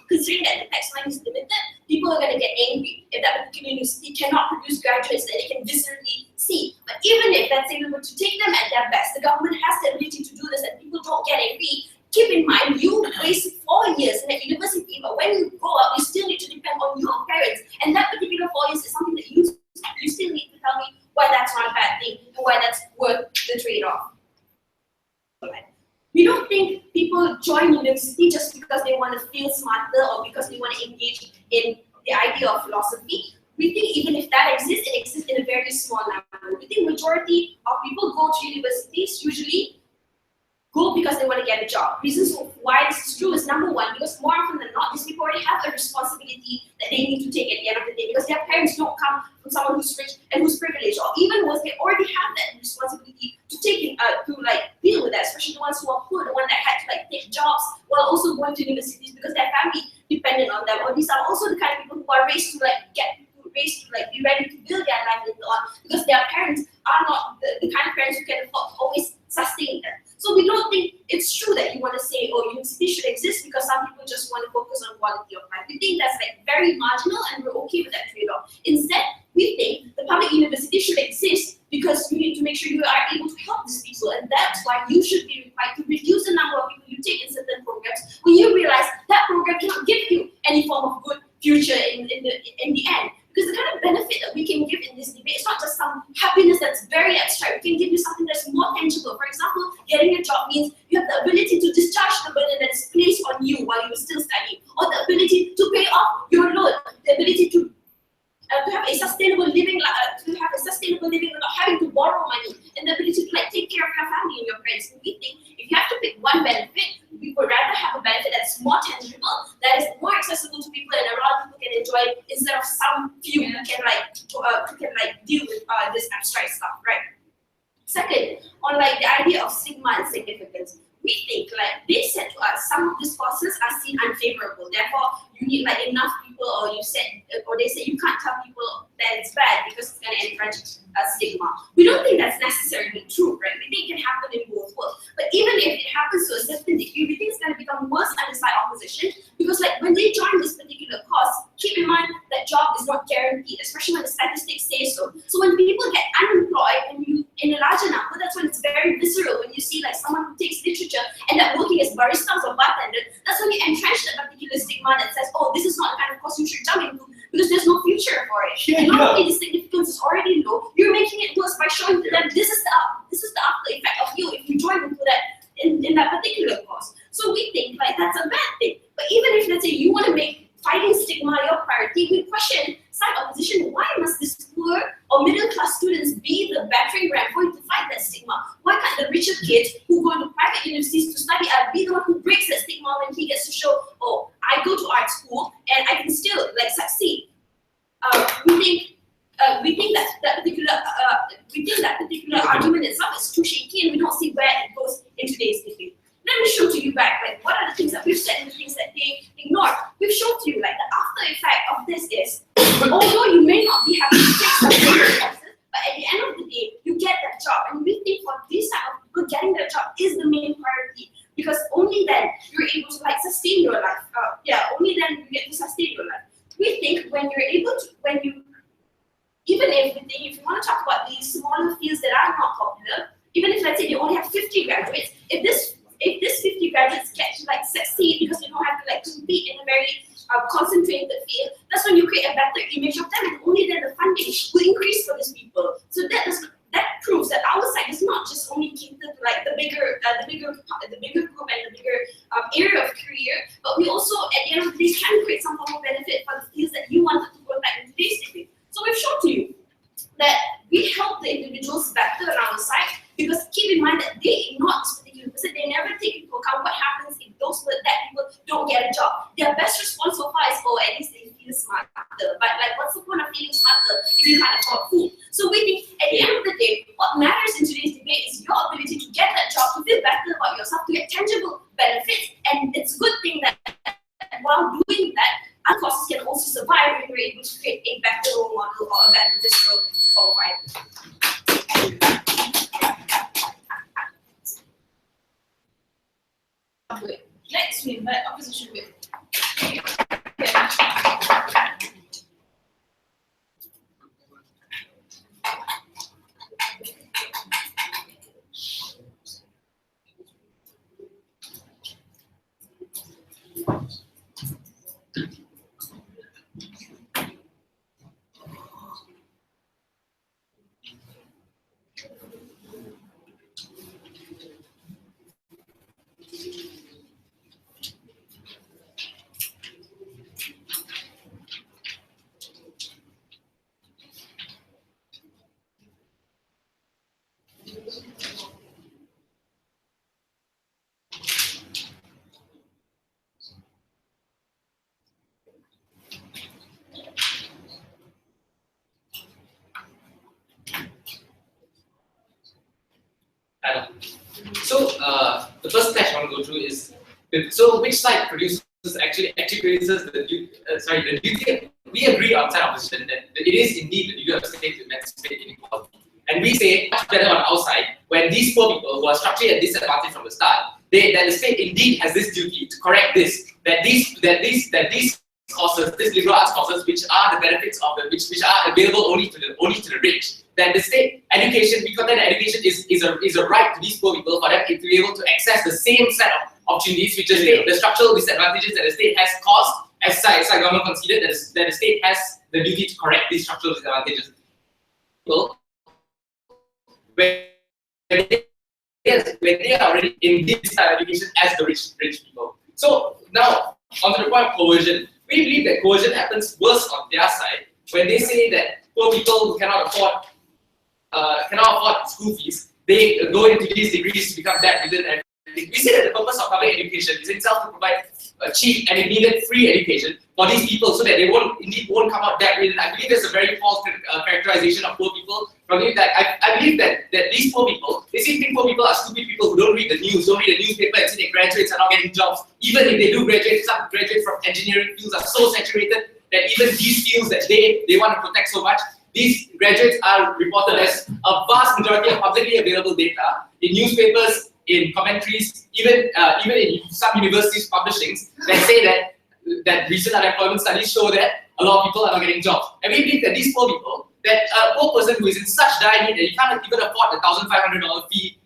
F: considering that the tax money is limited, people are going to get angry if that particular university cannot produce graduates that they can viscerally see. But even if that's able to take them at their best, the government has the ability to do this and people don't get angry. Keep in mind, you waste 4 years in a university, but when you grow up, you still need to depend on your parents. And that particular 4 years is something that you still need to tell me why that's not a bad thing and why that's worth the trade-off. We don't think people join university just because they want to feel smarter or because they want to engage in the idea of philosophy. We think even if that exists, it exists in a very small number. We think majority of people go to universities usually go because they want to get a job. Reasons why this is true is number one, because more often than not, these people already have a responsibility that they need to take at the end of the day because their parents don't come from someone who's rich and who's privileged, or even worse, they already have that responsibility to take to like deal with that, especially the ones who are poor, the one that had to like take jobs while also going to universities because their family depended on them. Or these are also the kind of people who are raised to be ready to build their life later on because their parents are not the kind of parents who can afford to always sustain them. So we don't think it's true that you want to say, oh, university should exist because some people just want to focus on quality of life. We think that's like very marginal and we're okay with that trade-off. Instead, we think the public university should exist because you need to make sure you are able to help these people, and that's why you should be required to reduce the number of people you take in certain programs when you realize that program cannot give you any form of good future in the end. Because the kind of benefit that we can give in this debate is not just some happiness that's very abstract. We can give you something that's more tangible. For example, getting a job means you have the ability to discharge the burden that's placed on you while you're still studying, or the ability to pay off your loan, the ability to have a sustainable living, without having to borrow money, and the ability to like take care of your family and your friends. And we think if you have to pick one benefit, we would rather have a benefit that's more tangible, that is more accessible to people, and a lot of people can enjoy it instead of some few who can deal with this abstract stuff, right? Second, on like the idea of stigma and significance. We think like they said to us, some of these courses are seen unfavorable. Therefore, you need like enough people, or they say you can't tell people that it's bad because it's going to entrench a stigma. We don't think that's necessarily true, right? We think it can happen in both worlds. But even if it happens to a certain degree, we think it's going to become worse under side opposition because like when they join this particular course, keep in mind that job is not guaranteed, especially when the statistics say so. So when people get unemployed and you in a larger number, that's when it's very visceral. When you see like someone who takes literature and that working as baristas or bartenders, that's when you entrench that particular stigma that says, oh, this is not the kind of course you should jump into because there's no future for it. And not only the significance is already low, you're making it worse by showing to them this is the after effect of you if you join into that in that particular course. So we think like that's a bad thing. But even if let's say you want to make fighting stigma your priority, we question side opposition. Why must these poor or middle class students be the battering ram for you to fight that stigma? Why can't the richer kids who go to private universities to study be the one who breaks that stigma when he gets to show, oh, I go to art school and I can still like succeed? We think that particular argument itself is too shaky, and we don't see where it goes in today's debate. Let me show to you back, like what are the things that we've said and the things that they ignore. We've shown to you like the after effect of this is, although you may not be happy to take some courses, but at the end of the day, you get that job. And we think for these type of people, getting that job is the main priority because only then you're able to like sustain your life. Only then you get to sustain your life. We think when you're able to, even if you want to talk about these smaller fields that are not popular, even if let's say they only have 50 graduates, if this 50 graduates get to like succeed because they don't have to like compete in a very concentrated field, that's when you create a better image cater to like the bigger group and the bigger area of career. But we also, at the end of the day, can create some form of benefit for the fields that you wanted to protect in today's degree. So we've shown to you that we help the individuals better on our side, because keep in mind that they ignore this particular person. They never take into account what happens if that people don't get a job. Their best response so far is, oh, at least they feel smarter. But like, what's the point of feeling smarter if you can't afford food? So we think at the end of the day, what matters in today's debate is your ability to get that job, to feel better about yourself, to get tangible benefits. And it's a good thing that while doing that, our courses can also survive and we're able to create a better role model or a better digital
A: Next, we invite opposition whip.
D: So the first step I want to go through is, so which side actually produces the duty. We agree outside opposition that it is indeed the duty of the state to emancipate inequality. And we say much better on our side, when these poor people who are structurally at disadvantage from the start, that the state indeed has this duty to correct this, that these courses, these liberal arts courses, which are the benefits of the which are available only to the rich, that the state education, we consider that education is a right to these poor people for them to be able to access the same set of opportunities which the structural disadvantages that the state has caused, as government considered that the state has the duty to correct these structural disadvantages. Well, when they are already in this type of education as the rich people. So now onto the point of coercion. We believe that coercion happens worse on their side when they say that poor people who cannot afford school fees, they go into these degrees to become debt-ridden. And we say that the purpose of public education is itself to provide a cheap and immediate free education for these people, so that they won't come out debt-ridden. I believe there's a very false characterization of poor people. From that, I believe that these poor people, they seem to think poor people are stupid people who don't read the news, don't read the newspaper, and see their graduates are not getting jobs. Even if they do graduate, some graduates from engineering fields are so saturated that even these fields that they want to protect so much, these graduates are reported as a vast majority of publicly available data in newspapers, in commentaries, even in some universities' publishings that say that recent unemployment studies show that a lot of people are not getting jobs. And we believe that these poor people, that a poor person who is in such dire need that he can't even afford the $1,500 fee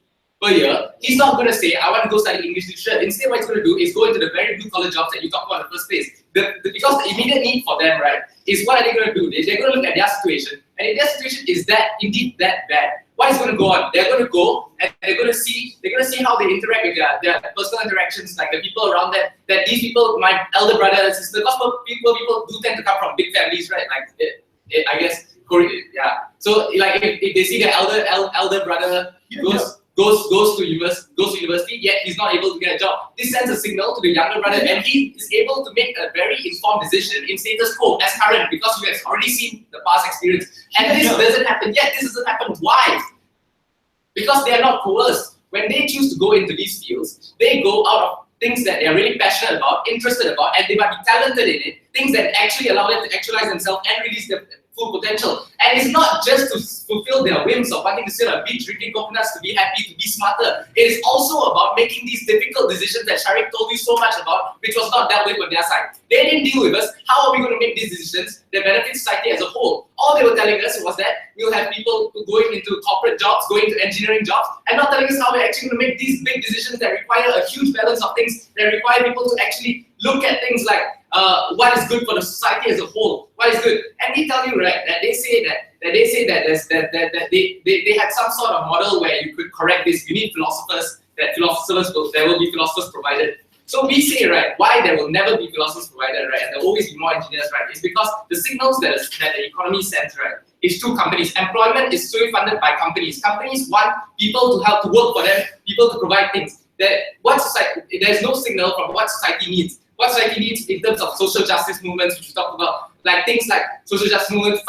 D: per year, he's not going to say, I want to go study English literature. Instead, what he's going to do is go into the very blue-collar jobs that you talked about in the first place. Because the immediate need for them, right, is what are they going to do? They're going to look at their situation, and if their situation is indeed that bad, what is going to go on? They're going to go and they're going to see how they interact with their personal interactions, like the people around them. That these people, my elder brother and sister, because people do tend to come from big families, right? Like I guess, yeah. So like if they see their elder brother goes to university, yet he's not able to get a job, this sends a signal to the younger brother, and he is able to make a very informed decision in status quo as current, because you have already seen the past experience. And this doesn't happen yet. This doesn't happen. Why? Because they are not coerced. When they choose to go into these fields, they go out of things that they are really passionate about, interested about, and they might be talented in it, things that actually allow them to actualize themselves and release their full potential. And it's not just to fulfill their whims of wanting to sit on a beach drinking coconuts to be happy, to be smarter. It is also about making these difficult decisions that Sharik told you so much about, which was not dealt with on their side. They didn't deal with us. How are we going to make these decisions that benefit society as a whole? All they were telling us was that we'll have people going into corporate jobs, going into engineering jobs, and not telling us how we're actually going to make these big decisions that require a huge balance of things, that require people to actually look at things like what is good for the society as a whole, what is good. And they tell you, right, that they say that they had some sort of model where you could correct this. You need philosophers, there will be philosophers provided. So we say, right, why there will never be philosophers provided, right, and there will always be more engineers, right, is because the signals that the economy sends, right, is to companies. Employment is solely funded by companies. Companies want people to help to work for them, people to provide things. There's no signal from what society needs. What society needs in terms of social justice movements, which we talked about, like things like social justice movements,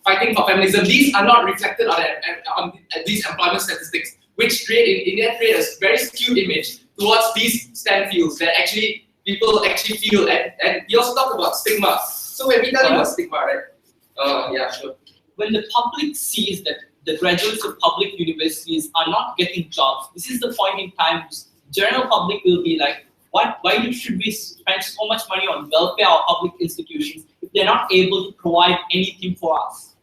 D: fighting for feminism. These are not reflected on these employment statistics, which create a very skewed image towards these STEM fields that actually people actually feel. And we also talk about stigma. So when we tell you about stigma, right? Yeah, sure.
E: When the public sees that the graduates of public universities are not getting jobs, this is the point in time general public will be like, why should we spend so much money on welfare or public institutions if they're not able to provide anything for us?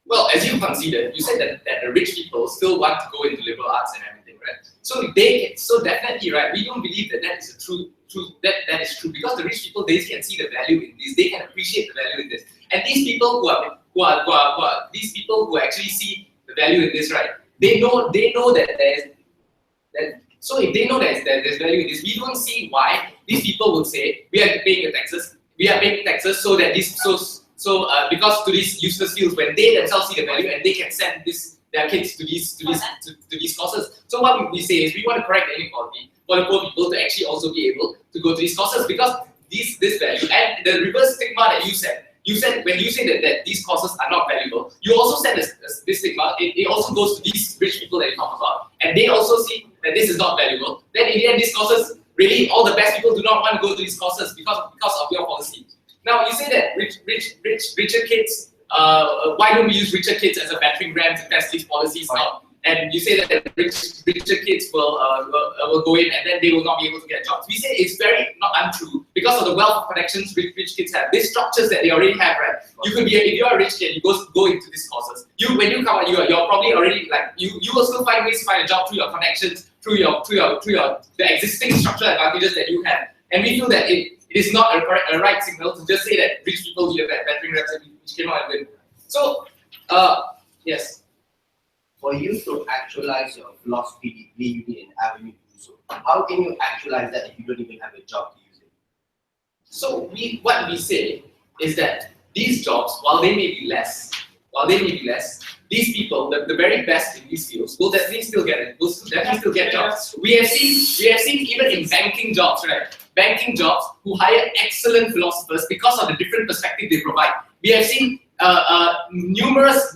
D: Well, as you considered, you said that the rich people still want to go into liberal arts and everything, right? So definitely, right, we don't believe that is that is true, because the rich people, they can see the value in this, they can appreciate the value in this. And these people these people who actually see the value in this, right, they know that so if they know that there's value in this, we don't see why these people would say we are paying the taxes. We are paying taxes so that because to these useless fields, when they themselves see the value and they can send their kids to these courses. So what we say is we want to correct the inequality for the poor people to actually also be able to go to these courses, because this value and the reverse stigma that you said when you say that these courses are not valuable, you also said this stigma. It also goes to these rich people that you talk about, and they also see that this is not valuable. Then in the end, these courses, really all the best people do not want to go to these courses because of your policy. Now you say that richer kids. Why don't we use richer kids as a battering ram to test these policies out? And you say that richer kids will go in and then they will not be able to get jobs. We say it's very not untrue because of the wealth of connections rich kids have. These structures that they already have, right? You could be if you're a rich kid, you go into these courses. When you come out, you're probably already like you will still find ways to find a job through your connections, through the existing structural advantages that you have. And we feel that it is not a right signal to just say that rich people need a battering ram which cannot win. So yes.
B: For you to actualize your philosophy, you need an avenue to do so. How can you actualize that if you don't even have a job to use it?
D: So what we say is that these jobs, while they may be less, these people, the very best in these fields, will definitely still get jobs. We have seen even in banking jobs, right? Banking jobs who hire excellent philosophers because of the different perspective they provide. We have seen numerous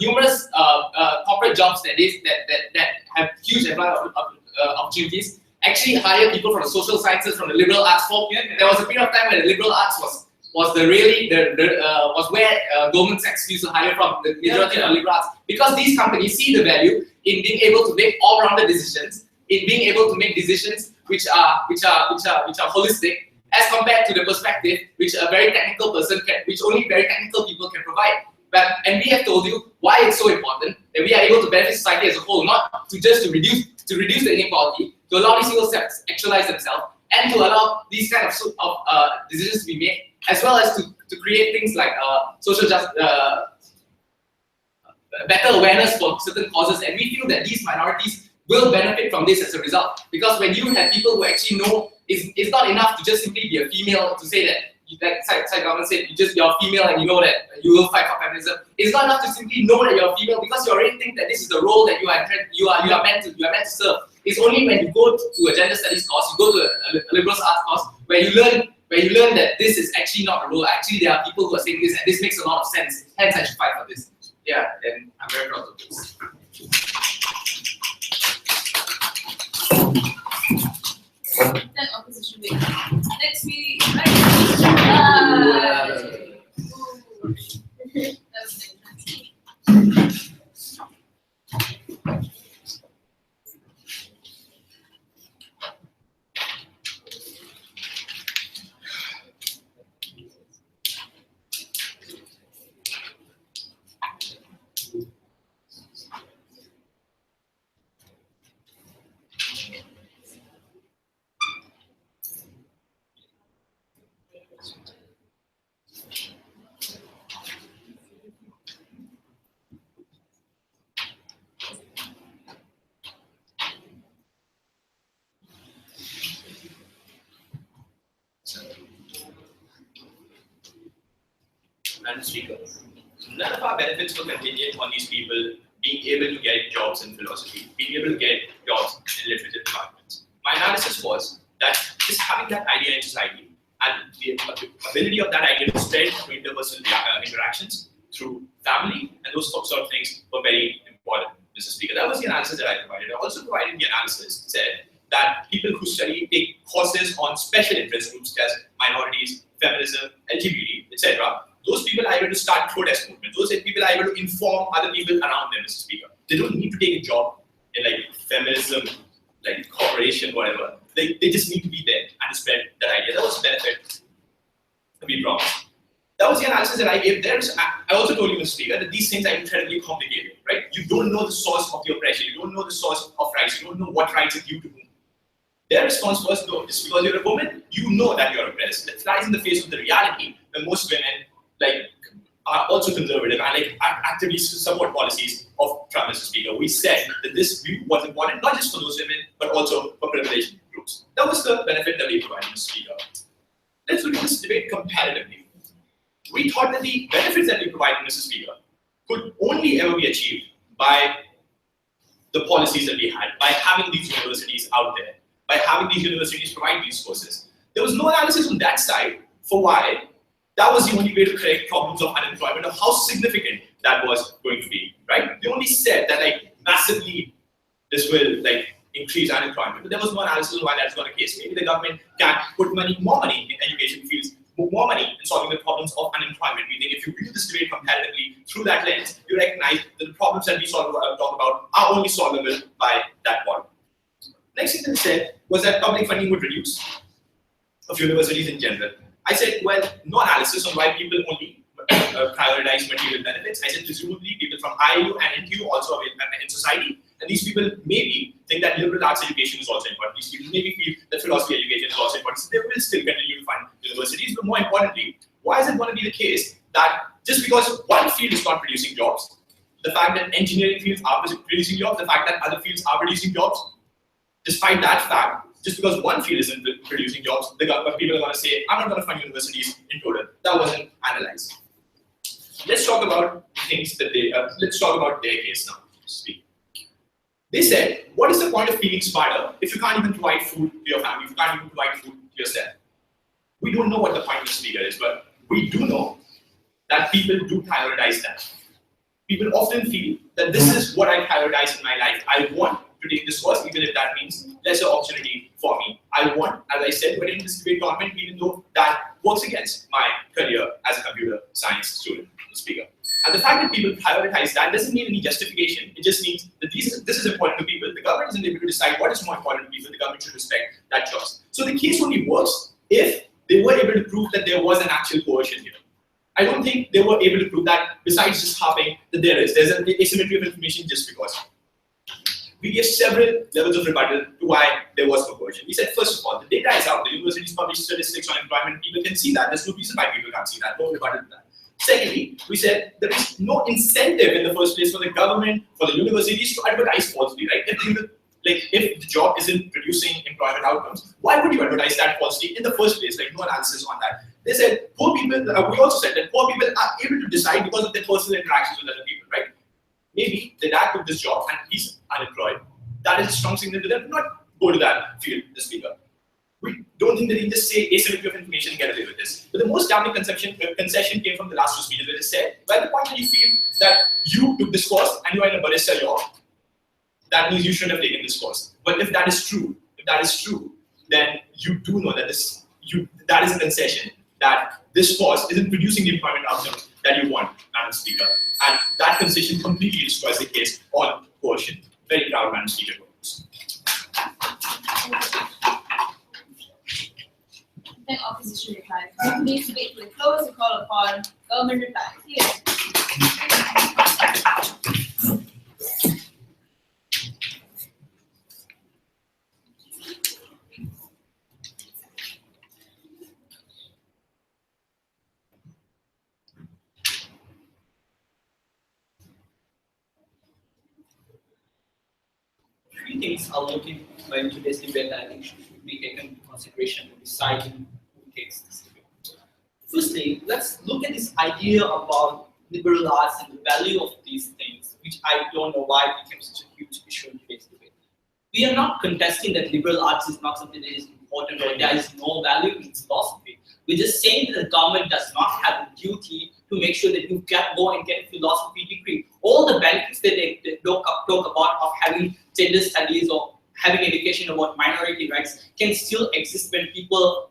D: corporate jobs that have huge employment opportunities actually hire people from the social sciences, from the liberal arts. There was a period of time where the liberal arts was where Goldman Sachs used to hire from the majority of the liberal arts, because these companies see the value in being able to make all-rounded decisions, in being able to make decisions which are holistic, as compared to the perspective which a very technical person which only very technical people can provide. And we have told you why it's so important that we are able to benefit society as a whole, not to reduce the inequality, to allow these people to actualize themselves, and to allow these kind of decisions to be made, as well as to create things like social justice, better awareness for certain causes. And we feel that these minorities will benefit from this as a result, because when you have people who actually know, it's not enough to just simply be a female to say that. Like Sai Government said, you're female and you know that you will fight for feminism. It's not enough to simply know that you're female, because you already think that this is the role that you are meant to serve. It's only when you go to a gender studies course, you go to a liberal arts course, where you learn that this is actually not the role. Actually, there are people who are saying this, and this makes a lot of sense. Hence, I should fight for this. Yeah, and I'm very proud of this.
A: Then opposition wing. Next we that was fantastic.
C: Madam Speaker, none of our benefits were contingent on these people being able to get jobs in philosophy, being able to get jobs in literature departments. My analysis was that just having that idea in society and the ability of that idea to spread through interpersonal interactions, through family, and those sorts of things were very important, Mr. Speaker. That was the analysis that I provided. I also provided the analysis that said that people who take courses on special interest groups such as minorities, feminism, LGBT, etc., those people are able to start protest movements. Those people are able to inform other people around them, Mr. Speaker. They don't need to take a job in like feminism, like corporation, whatever. They just need to be there and spread that idea. That was the benefit that we promised. That was the analysis that I gave there. I also told you, Mr. Speaker, that these things are incredibly complicated, right? You don't know the source of the oppression. You don't know the source of rights. You don't know what rights are due to whom. Their response was, no, just because you're a woman, you know that you're oppressed. That flies in the face of the reality that most women are also conservative and actively support policies of Trump, Mr. Speaker. We said that this view was important not just for those women, but also for privileged groups. That was the benefit that we provided, Mr. Speaker. Let's look at this debate comparatively. We thought that the benefits that we provided, Mr. Speaker, could only ever be achieved by the policies that we had, by having these universities out there, by having these universities provide these courses. There was no analysis on that side for why that was the only way to correct problems of unemployment, or how significant that was going to be, right? They only said that massively this will increase unemployment, but there was no analysis on why that's not the case. Maybe the government can put more money in education fields, more money in solving the problems of unemployment. We think if you view this debate comparatively through that lens, you recognize that the problems that we talk about are only solvable by that model. Next thing they said was that public funding would reduce of universities in general. I said, well, no analysis on why people only prioritize material benefits. I said, presumably people from IIU and NTU also are in society, and these people maybe think that liberal arts education is also important. These people maybe feel that philosophy education is also important, so they will still continue to fund universities. But more importantly, why is it going to be the case that just because one field is not producing jobs, the fact that engineering fields are producing jobs, the fact that other fields are producing jobs, despite that fact, just because one field isn't producing jobs, the people are going to say, I'm not going to fund universities in total. That wasn't analyzed. Let's talk about things that let's talk about their case now. They said, what is the point of feeling smarter if you can't even provide food to your family, if you can't even provide food to yourself? We don't know what the point of the speaker is, but we do know that people do prioritize that. People often feel that this is what I prioritize in my life. I want to take this course, even if that means lesser opportunity for me. I want, as I said, when in this debate tournament, even though that works against my career as a computer science student, speaker. And the fact that people prioritize that doesn't need any justification. It just means that this is important to people. The government isn't able to decide what is more important to people. The government should respect that choice. So the case only works if they were able to prove that there was an actual coercion here. I don't think they were able to prove that, besides just harping that there's an asymmetry of information just because. We gave several levels of rebuttal to why there was no coercion. We said, first of all, the data is out. The universities publish statistics on employment. People can see that. There's no reason why people can't see that. No rebuttal to that. Secondly, we said there is no incentive in the first place for the government, for the universities to advertise falsely, right? If the job isn't producing employment outcomes, why would you advertise that falsely in the first place? No analysis on that. They said poor people, we also said that poor people are able to decide because of their personal interactions with other people, right? Maybe the dad took this job and he's unemployed. That is a strong signal to them to not go to that field, the speaker. We don't think that they can just say asymmetry of information and get away with this. But the most damning concession came from the last two speeches, where they said, by the point that you feel that you took this course and you are in a barista job, that means you shouldn't have taken this course. But if that is true, then you do know that that is a concession, that this course isn't producing the employment outcomes that you want, Madam Speaker. And that concession completely destroys the case on coercion. Very proud, Madam Speaker.
A: Then opposition replies. Please debate will close to call upon government reply. Here.
E: Three things are looking in today's debate that I think should be taken into consideration when deciding who takes this debate. Firstly, let's look at this idea about liberal arts and the value of these things, which I don't know why it became such a huge issue in today's debate. We are not contesting that liberal arts is not something that is important or there is no value in its philosophy. We're just saying that the government does not have a duty to make sure that you go and get a philosophy degree. All the benefits that they talk about of having gender studies or having education about minority rights can still exist when people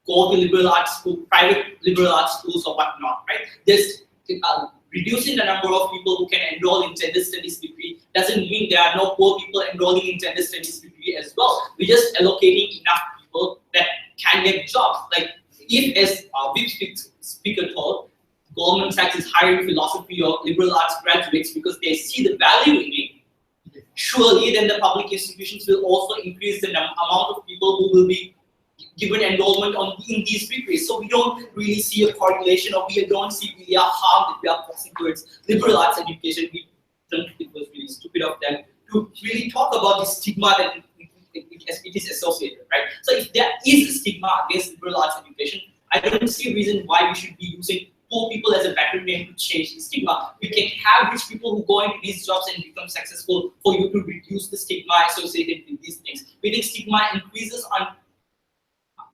E: go to liberal arts school, private liberal arts schools or whatnot, right? There's reducing the number of people who can enroll in gender studies degree doesn't mean there are no poor people enrolling in gender studies degree as well. We're just allocating enough people that can get jobs. Like if, as Vic speaker told, Goldman Sachs is hiring philosophy or liberal arts graduates because they see the value in it, surely then the public institutions will also increase the amount of people who will be given enrollment in these degrees. So we don't really see a correlation, or we don't see really a harm that we are causing towards liberal arts education. We think it was really stupid of them to really talk about the stigma that it is associated, right? So if there is a stigma against liberal arts education, I don't see a reason why we should be using poor people as a battle name to change the stigma. We can have rich people who go into these jobs and become successful for you to reduce the stigma associated with these things. We think stigma increases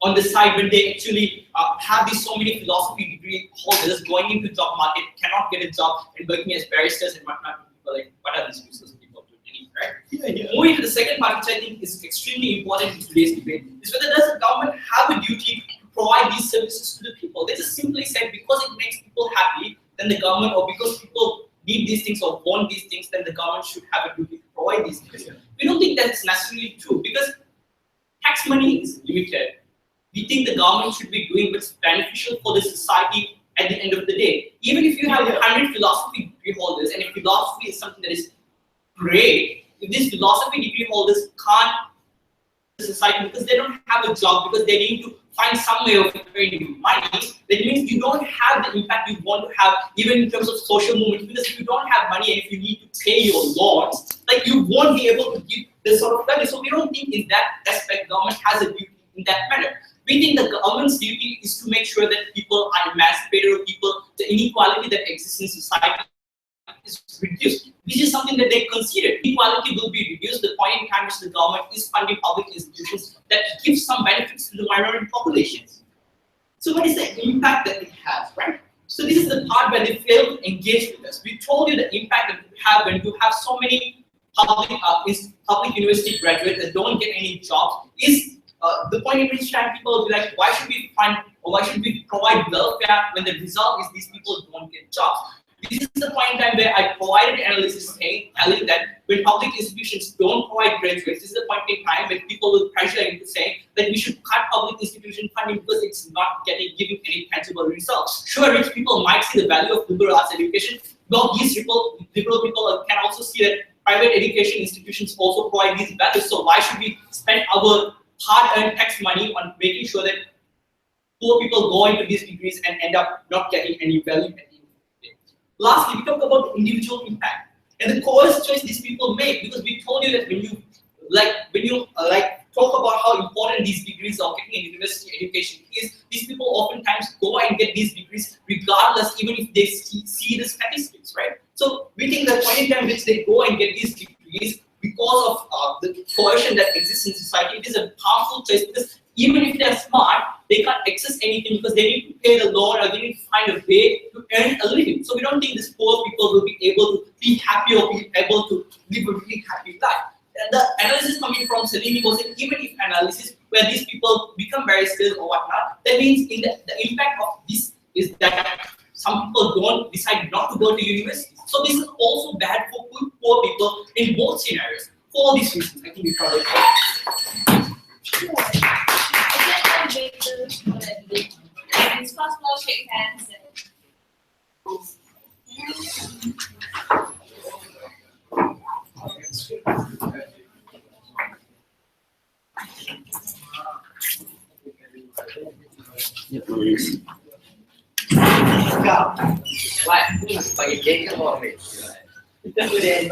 E: on the side when they actually have these so many philosophy degree holders going into job market, cannot get a job and working as baristas and whatnot. People like, what are these useless people doing, right? Yeah. Moving to the second part, which I think is extremely important in today's debate, is whether does the government have a duty to provide these services to the people? They just simply said because it makes people happy, then the government, or because people need these things or want these things, then the government should have a duty to provide these things. Yeah. We don't think that's necessarily true because tax money is limited. We think the government should be doing what's beneficial for the society at the end of the day. Even if you have 100 philosophy degree holders, and if philosophy is something that is great, if these philosophy degree holders can't the society because they don't have a job, because they need to find some way of earning money, that means you don't have the impact you want to have even in terms of social movements, because if you don't have money and if you need to pay your loans, like you won't be able to give this sort of value. So we don't think in that aspect government has a duty in that matter. We think the government's duty is to make sure that people are emancipated, or the inequality that exists in society is reduced. This is something that they consider. Inequality will be reduced the point in time which the government is funding public institutions that gives some benefits to the minority populations. So what is the impact that it has, right? So this is the part where they fail to engage with us. We told you the impact that it have when you have so many public university graduates that don't get any jobs is the point in which time people will be like, why should we fund or why should we provide welfare when the result is these people don't get jobs? This is the point in time where I provided analysis telling that when public institutions don't provide graduates, this is the point in time when people will pressure into saying that we should cut public institution funding because it's not giving any tangible results. Sure, rich people might see the value of liberal arts education, but these liberal people can also see that private education institutions also provide these values. So why should we spend our hard-earned tax money on making sure that poor people go into these degrees and end up not getting any value at the end of the day? Lastly, we talk about the individual impact and the coerced choice these people make, because we told you that when you talk about how important these degrees of getting a university education is, these people oftentimes go and get these degrees regardless, even if they see the statistics, right? So we think that point in time which they go and get these degrees, because of the coercion that exists in society, it is a harmful choice, because even if they're smart, they can't access anything because they need to pay the loan or they need to find a way to earn a living. So we don't think these poor people will be able to be happy or be able to live a really happy life. And the analysis coming from Salini was that even if analysis where these people become baristas or whatnot, that means in the impact of this is that some people don't decide not to go to university. So this is also bad for poor people in both scenarios. For all these reasons, I think we probably
A: Let's first of all shake hands.
D: What? Pakai cake ke apa? Kita boleh